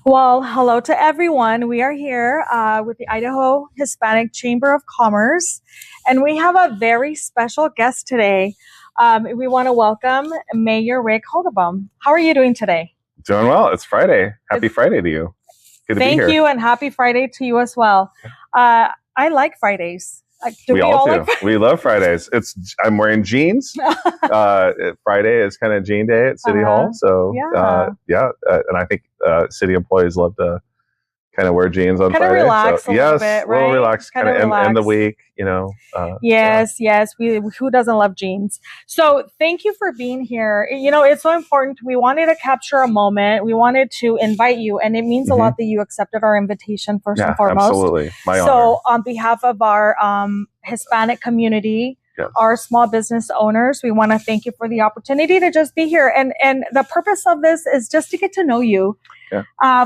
Well, hello to everyone. We are here with the Idaho Hispanic Chamber of Commerce, and we have a very special guest today. We want to welcome Mayor Rick Hogaboam. How are you doing today? Doing well. It's Friday. Happy Friday to you. Good to be here. Thank you, and happy Friday to you as well. I like Fridays. We all do. We love Fridays. I'm wearing jeans. Friday is kind of jean day at City Hall. So and I think city employees love to kind of wear jeans on Friday. Relax a little bit, right? We'll relax kind of end the week, Yes. Who doesn't love jeans? So thank you for being here. It's so important. We wanted to capture a moment. We wanted to invite you, and it means a lot that you accepted our invitation first and foremost. Absolutely. My honor. So on behalf of our Hispanic community, our small business owners, we want to thank you for the opportunity to just be here. And the purpose of this is just to get to know you,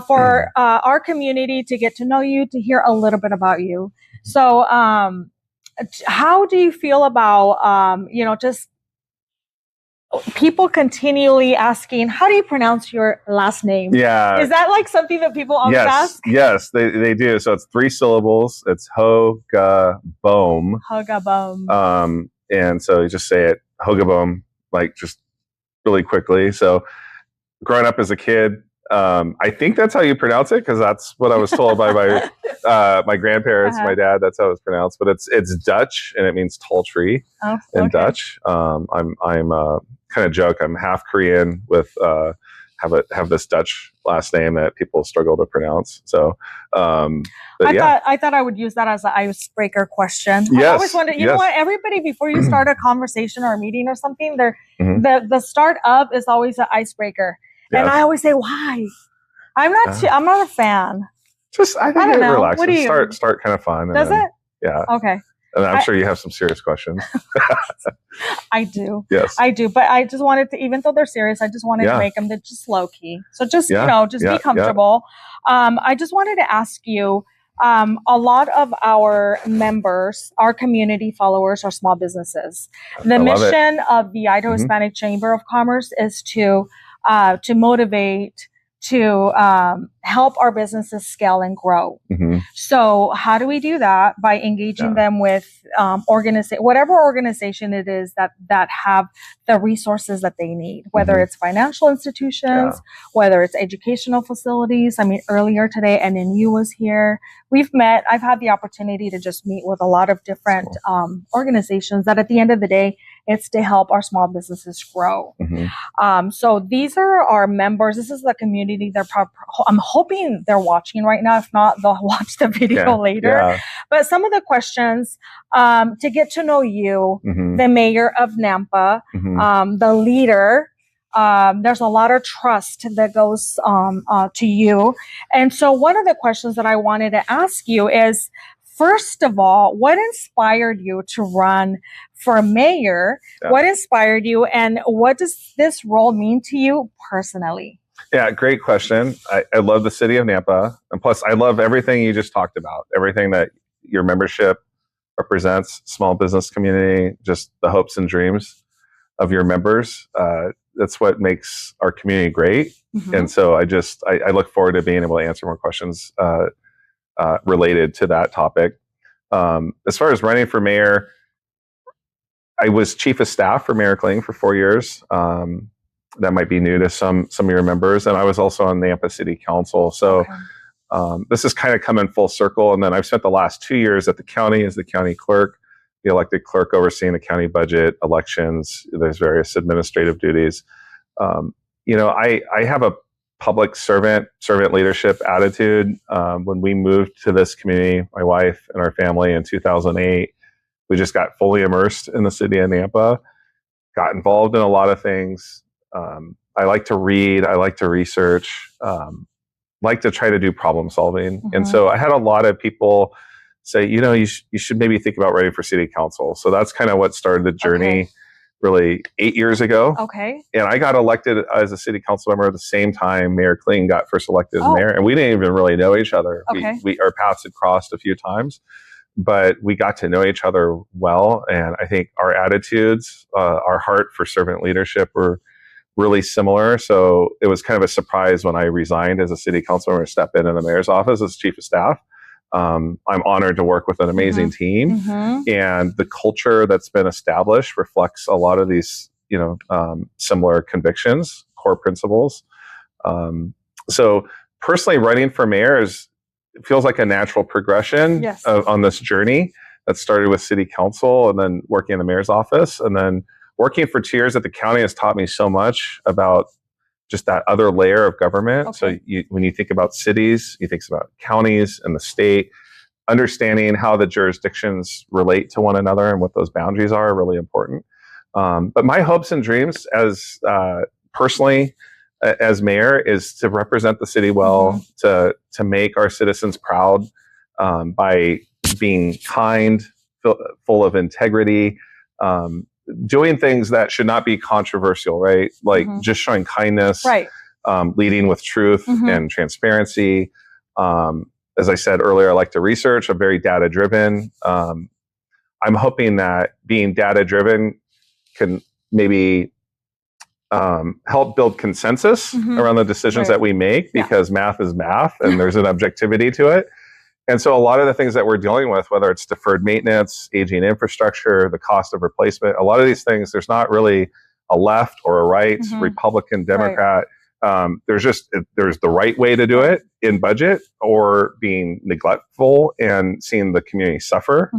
for our community to get to know you, to hear a little bit about you. So how do you feel about, just people continually asking, how do you pronounce your last name? Yeah. Is that like something that people always ask? Yes, they do. So it's 3 syllables. It's Hogaboam. Hogaboam. And so you just say it, Hogaboam, like just really quickly. So growing up as a kid, I think that's how you pronounce it, because that's what I was told by my grandparents, my dad. That's how it was pronounced. But it's Dutch, and it means tall tree in Dutch. I'm kind of joke. I'm half Korean with have this Dutch last name that people struggle to pronounce. So I thought I would use that as an icebreaker question. Yes, I always wondered, you know what? Everybody, before you start a conversation or a meeting or something, the start of is always an icebreaker. Yes. And I always say, why? I'm not a fan. I think it relaxes. Start kind of fun. Does it? Yeah. Okay. And I'm sure you have some serious questions. I do. Yes. I do. But I just wanted to, even though they're serious, I just wanted to make them just low key. So just, be comfortable. I just wanted to ask you, a lot of our members, our community followers, are small businesses. The mission of the Idaho Hispanic Chamber of Commerce is to motivate, to help our businesses scale and grow. So how do we do that? By engaging them with whatever organization it is that have the resources that they need, whether it's financial institutions, whether it's educational facilities. I mean, earlier today, NNU was here. I've had the opportunity to just meet with a lot of different organizations that at the end of the day, it's to help our small businesses grow. So these are our members. This is the community. I'm hoping they're watching right now. If not, they'll watch the video later. But some of the questions to get to know you, the mayor of Nampa, the leader. There's a lot of trust that goes to you. And so one of the questions that I wanted to ask you is, first of all, what inspired you to run for mayor? What inspired you, and what does this role mean to you personally? Yeah, great question. I love the city of Nampa. And plus, I love everything you just talked about, everything that your membership represents, small business community, just the hopes and dreams of your members. That's what makes our community great. And so I look forward to being able to answer more questions related to that topic. As far as running for mayor, I was chief of staff for Mayor Kling for 4 years. That might be new to some of your members. And I was also on the Nampa City Council. So this is kind of coming full circle. And then I've spent the last 2 years at the county as the county clerk, the elected clerk overseeing the county budget, elections. There's various administrative duties. I have a public servant leadership attitude. When we moved to this community, my wife and our family in 2008, we just got fully immersed in the city of Nampa, got involved in a lot of things. I like to read, I like to research, like to try to do problem solving. And so I had a lot of people say, you should maybe think about running for city council. So that's kind of what started the journey. Really 8 years ago. And I got elected as a city council member at the same time Mayor Kling got first elected as mayor. And we didn't even really know each other. Our paths had crossed a few times, but we got to know each other well. And I think our attitudes, our heart for servant leadership were really similar. So it was kind of a surprise when I resigned as a city councilor to step in the mayor's office as chief of staff. I'm honored to work with an amazing team, and the culture that's been established reflects a lot of these, similar convictions, core principles. So personally, running for mayor feels like a natural progression on this journey that started with city council and then working in the mayor's office, and then working for 2 years at the county has taught me so much about just that other layer of government. So when you think about cities, you think about counties and the state, understanding how the jurisdictions relate to one another and what those boundaries are really important. But my hopes and dreams as personally as mayor is to represent the city well, to make our citizens proud by being kind, full of integrity, doing things that should not be controversial, right? Like just showing kindness, leading with truth and transparency. As I said earlier, I like to research. I'm very data driven. I'm hoping that being data driven can maybe help build consensus around the decisions that we make, because math is math and there's an objectivity to it. And so a lot of the things that we're dealing with, whether it's deferred maintenance, aging infrastructure, the cost of replacement, a lot of these things, there's not really a left or a right, Republican, Democrat. There's the right way to do it in budget, or being neglectful and seeing the community suffer.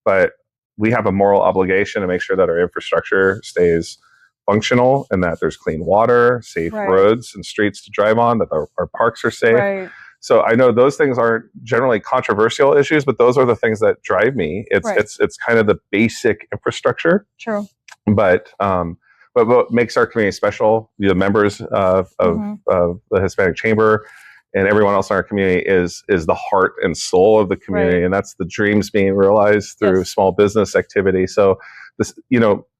But we have a moral obligation to make sure that our infrastructure stays functional and that there's clean water, safe roads and streets to drive on, that our parks are safe. So I know those things aren't generally controversial issues, but those are the things that drive me. It's kind of the basic infrastructure. True. But what makes our community special, the members of the Hispanic Chamber and everyone else in our community, is the heart and soul of the community. And that's the dreams being realized through small business activity. So this,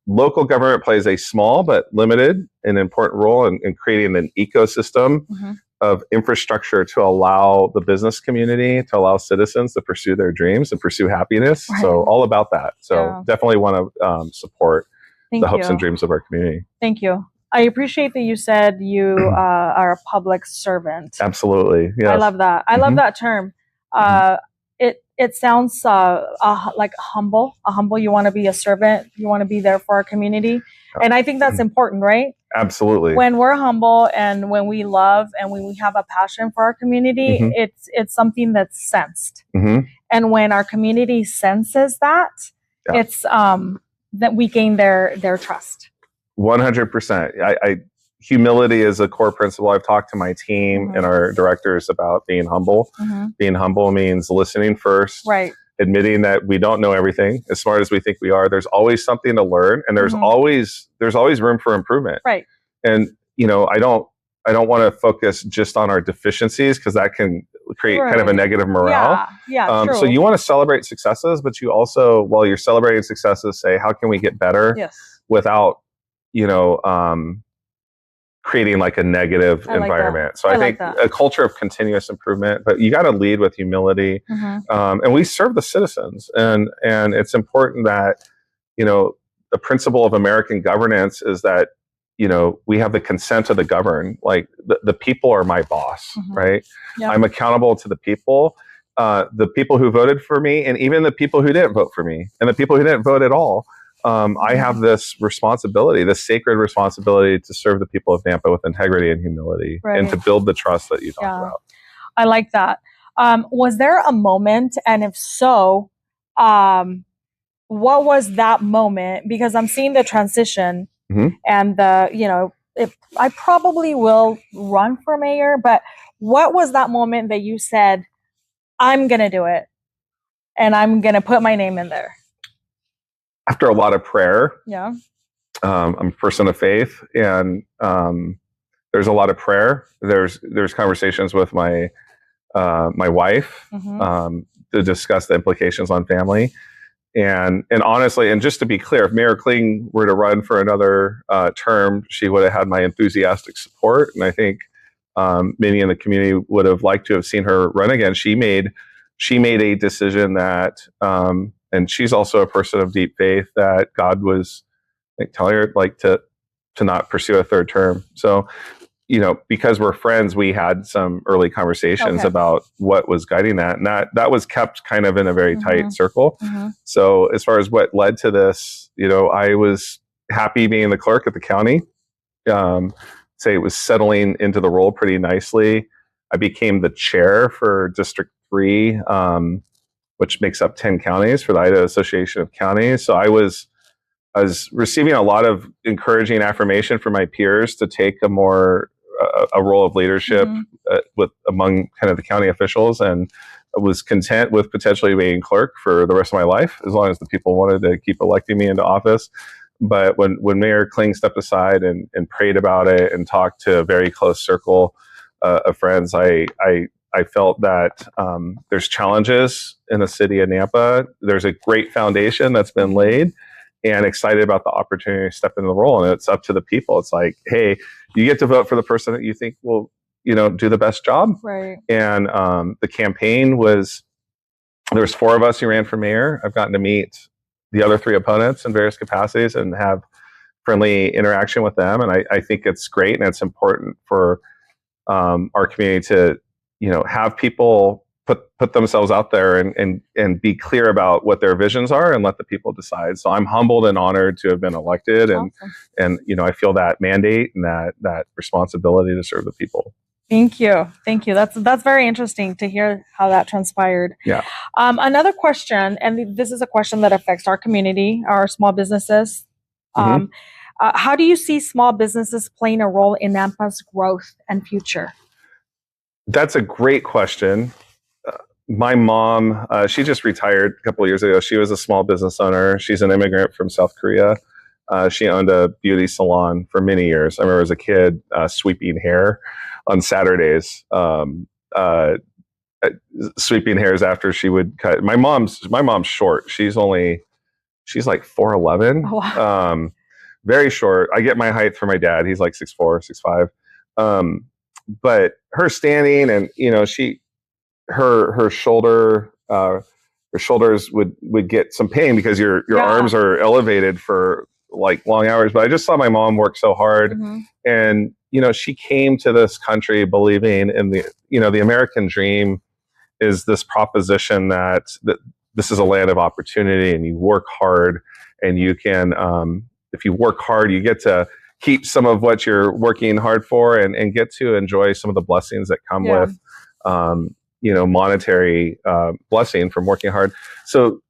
local government plays a small but limited and important role in creating an ecosystem of infrastructure to allow the business community, to allow citizens to pursue their dreams and pursue happiness. So all about that. So definitely want to support the hopes and dreams of our community. Thank you. I appreciate that you said you are a public servant. Absolutely. Yes. I love that. I love that term. It sounds like humble. You want to be a servant. You want to be there for our community. And I think that's important, right? Absolutely. When we're humble and when we love and when we have a passion for our community, it's something that's sensed. And when our community senses that, it's that we gain their trust. 100%. Humility is a core principle. I've talked to my team and our directors about being humble. Being humble means listening first, admitting that we don't know everything. As smart as we think we are, there's always something to learn, and there's always room for improvement. And I don't want to focus just on our deficiencies, because that can create kind of a negative morale. True. So you want to celebrate successes, but you also, while you're celebrating successes, say, how can we get better without creating like a negative environment. So I think a culture of continuous improvement, but you got to lead with humility. And we serve the citizens, and it's important that, the principle of American governance is that, we have the consent of the governed. Like the people are my boss, right? I'm accountable to the people who voted for me, and even the people who didn't vote for me, and the people who didn't vote at all. I have this responsibility, this sacred responsibility, to serve the people of Nampa with integrity and humility, and to build the trust that you talked about. I like that. Was there a moment, and if so, what was that moment? Because I'm seeing the transition, and if I probably will run for mayor, but what was that moment that you said, I'm going to do it, and I'm going to put my name in there? After a lot of prayer. I'm a person of faith, and there's a lot of prayer. There's conversations with my wife to discuss the implications on family, and honestly, and just to be clear, if Mayor Kling were to run for another term, she would have had my enthusiastic support, and I think many in the community would have liked to have seen her run again. She made a decision that. And she's also a person of deep faith, that God was telling her to not pursue a third term. So, because we're friends, we had some early conversations about what was guiding that. And that was kept kind of in a very tight circle. So as far as what led to this, I was happy being the clerk at the county. Say it was settling into the role pretty nicely. I became the chair for District 3, which makes up 10 counties for the Idaho Association of Counties. So I was receiving a lot of encouraging affirmation from my peers to take a role of leadership among kind of the county officials, and I was content with potentially being clerk for the rest of my life, as long as the people wanted to keep electing me into office. But when Mayor Kling stepped aside and prayed about it and talked to a very close circle of friends, I felt that there's challenges in the city of Nampa. There's a great foundation that's been laid, and excited about the opportunity to step into the role. And it's up to the people. It's like, hey, you get to vote for the person that you think will, do the best job. Right. And the campaign there was 4 of us who ran for mayor. I've gotten to meet the other 3 opponents in various capacities and have friendly interaction with them. And I think it's great, and it's important for our community to, have people put themselves out there and be clear about what their visions are and let the people decide. So I'm humbled and honored to have been elected. Awesome. And I feel that mandate and that responsibility to serve the people. Thank you. That's very interesting to hear how that transpired. Yeah. Another question, and this is a question that affects our community, our small businesses. How do you see small businesses playing a role in Nampa's growth and future? That's a great question. My mom, she just retired a couple of years ago. She was a small business owner. She's an immigrant from South Korea. She owned a beauty salon for many years. I remember as a kid sweeping hair on Saturdays, sweeping hairs after she would cut. My mom's short. She's like 4'11". Oh, wow. Very short. I get my height from my dad. He's like 6'4", 6'5". But her standing and her shoulders would get some pain because your arms are elevated for like long hours. But I just saw my mom work so hard, and she came to this country believing in the American dream is this proposition that this is a land of opportunity, and you work hard, and you can if you work hard, you get to keep some of what you're working hard for, and get to enjoy some of the blessings that come with monetary blessing from working hard. So,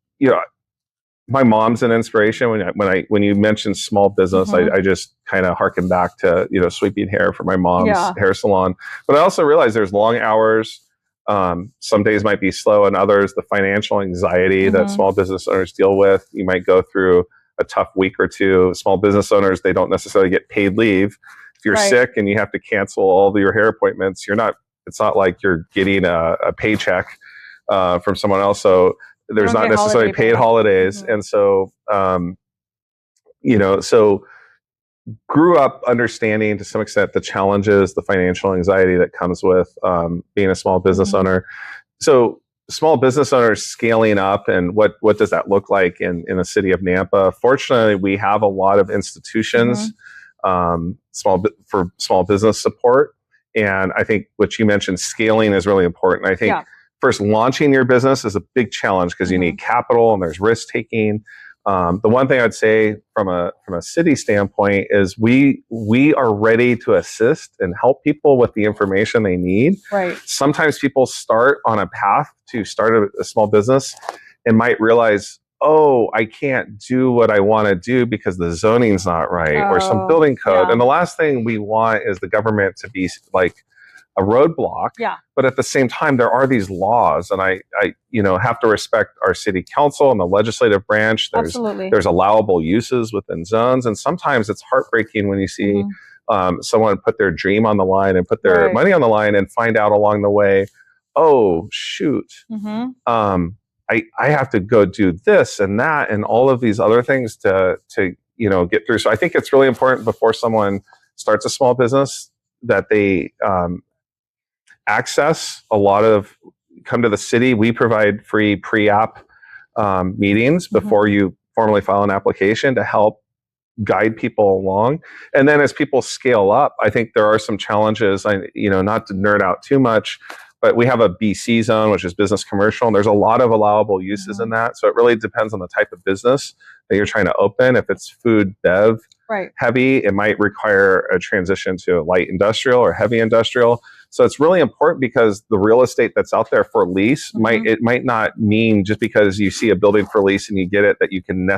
my mom's an inspiration. When you mentioned small business, I just kind of harken back to, sweeping hair for my mom's hair salon. But I also realized there's long hours. Some days might be slow, and others, the financial anxiety that small business owners deal with. You might go through a tough week or two. Small business owners, they don't necessarily get paid leave. If you're sick and you have to cancel all of your hair appointments, it's not like you're getting a paycheck from someone else. So there's not necessarily paid holidays. And so, so grew up understanding to some extent the challenges, the financial anxiety that comes with being a small business owner. So small business owners scaling up, and what does that look like in the city of Nampa? Fortunately, we have a lot of institutions for small business support. And I think what you mentioned, scaling, is really important. I think first, launching your business is a big challenge because you need capital and there's risk taking. The one thing I'd say from a city standpoint is we are ready to assist and help people with the information they need. Right. Sometimes people start on a path to start a small business and might realize, oh, I can't do what I want to do because the zoning's not right or some building code. And the last thing we want is the government to be like a roadblock. Yeah. But at the same time, there are these laws, and I have to respect our city council and the legislative branch. There's allowable uses within zones, and sometimes it's heartbreaking when you see someone put their dream on the line and put their money on the line and find out along the way, oh shoot, I have to go do this and that and all of these other things to get through. So I think it's really important before someone starts a small business that they access come to the city. We provide free pre-app meetings before you formally file an application to help guide people along. And then as people scale up, I think there are some challenges. Not to nerd out too much, but we have a BC zone, which is business commercial, and there's a lot of allowable uses in that. So it really depends on the type of business that you're trying to open. If it's food, bev, heavy, it might require a transition to light industrial or heavy industrial. So it's really important because the real estate that's out there for lease might not mean just because you see a building for lease and you get it that you can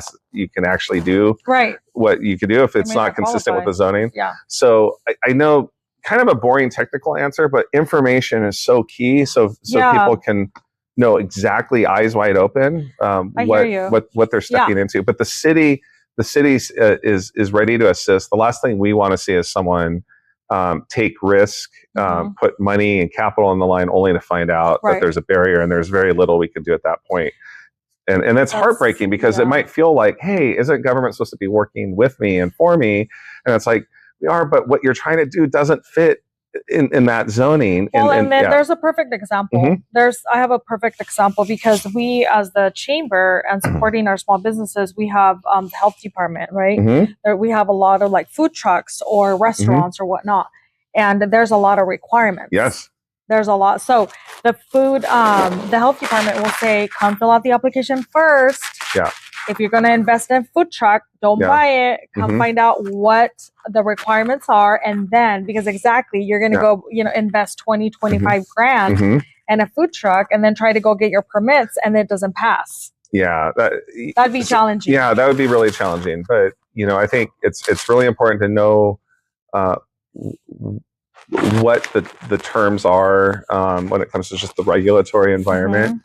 actually do what you could do if it's not consistent with the zoning. Yeah. So I know kind of a boring technical answer, but information is so key. So people can know exactly, eyes wide open, what they're stepping into. But the city is ready to assist. The last thing we want to see is someone take risk, put money and capital on the line only to find out that there's a barrier and there's very little we can do at that point. And that's heartbreaking because it might feel like, hey, isn't government supposed to be working with me and for me? And it's like, we are, but what you're trying to do doesn't fit in that zoning. Well, and then there's a perfect example. I have a perfect example because we, as the chamber and supporting our small businesses, we have the health department, right? There, we have a lot of like food trucks or restaurants or whatnot, and there's a lot of requirements. Yes, there's a lot. So the health department will say, come fill out the application first. Yeah. If you're going to invest in a food truck, don't buy it. Come find out what the requirements are. And then, because you're going to go, invest 20, 25 grand in a food truck and then try to go get your permits and it doesn't pass. Yeah. That'd be challenging. Yeah, that would be really challenging. But, I think it's really important to know what the terms are when it comes to just the regulatory environment.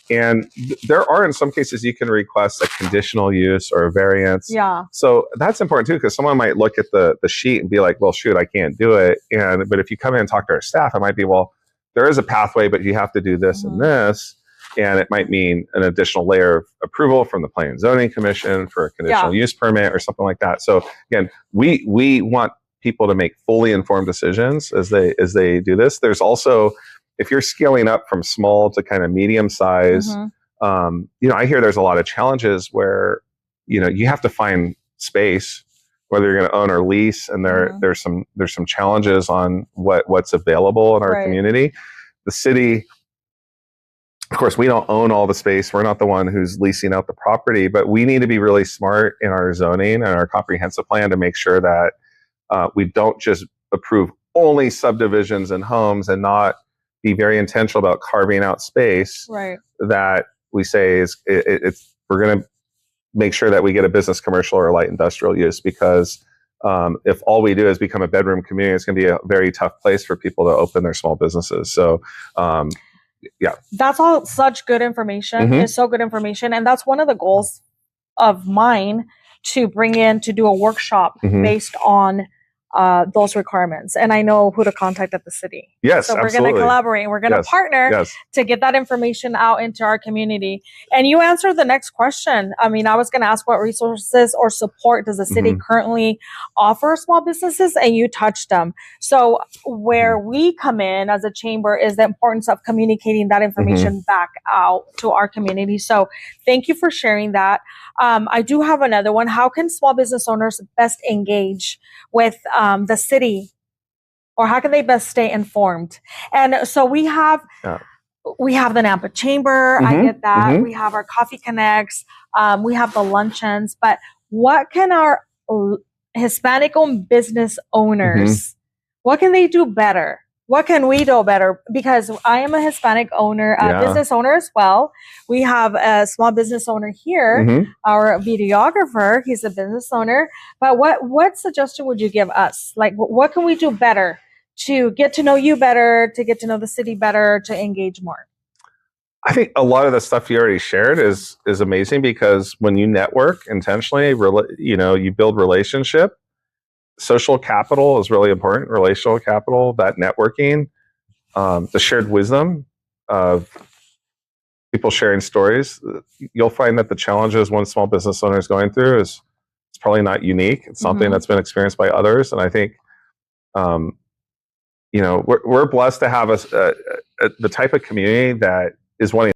And there are, in some cases, you can request a conditional use or a variance. Yeah. So that's important too, because someone might look at the sheet and be like, well, shoot, I can't do it. But if you come in and talk to our staff, it might be, well, there is a pathway, but you have to do this and this. And it might mean an additional layer of approval from the Planning and Zoning Commission for a conditional use permit or something like that. So again, we want people to make fully informed decisions as they do this. There's also, if you're scaling up from small to kind of medium size, I hear there's a lot of challenges where, you have to find space, whether you're going to own or lease, and there's some challenges on what's available in our community. The city, of course, we don't own all the space. We're not the one who's leasing out the property, but we need to be really smart in our zoning and our comprehensive plan to make sure that we don't just approve only subdivisions and homes and not be very intentional about carving out space that we say we're going to make sure that we get a business, commercial, or light industrial use, because if all we do is become a bedroom community, it's going to be a very tough place for people to open their small businesses. So, that's all such good information. It's so good information. And that's one of the goals of mine to bring in to do a workshop based on those requirements. And I know who to contact at the city. Yes, so we're going to collaborate. We're going to partner to get that information out into our community. And you answered the next question. I mean, I was going to ask what resources or support does the city currently offer small businesses, and you touched them. So where we come in as a chamber is the importance of communicating that information back out to our community. So thank you for sharing that. I do have another one. How can small business owners best engage with the city, or how can they best stay informed? And so we have the Nampa Chamber. I get that. We have our Coffee Connects. We have the luncheons. But what can our Hispanic-owned business owners, what can they do better? What can we do better? Because I am a Hispanic owner, business owner as well. We have a small business owner here, our videographer. He's a business owner. But what suggestion would you give us? Like, what can we do better to get to know you better, to get to know the city better, to engage more? I think a lot of the stuff you already shared is amazing, because when you network intentionally, you build relationship. Social capital is really important. Relational capital, that networking, the shared wisdom of people sharing stories. You'll find that the challenges one small business owner is going through is probably not unique. It's something that's been experienced by others. And I think, we're blessed to have the type of community that is wanting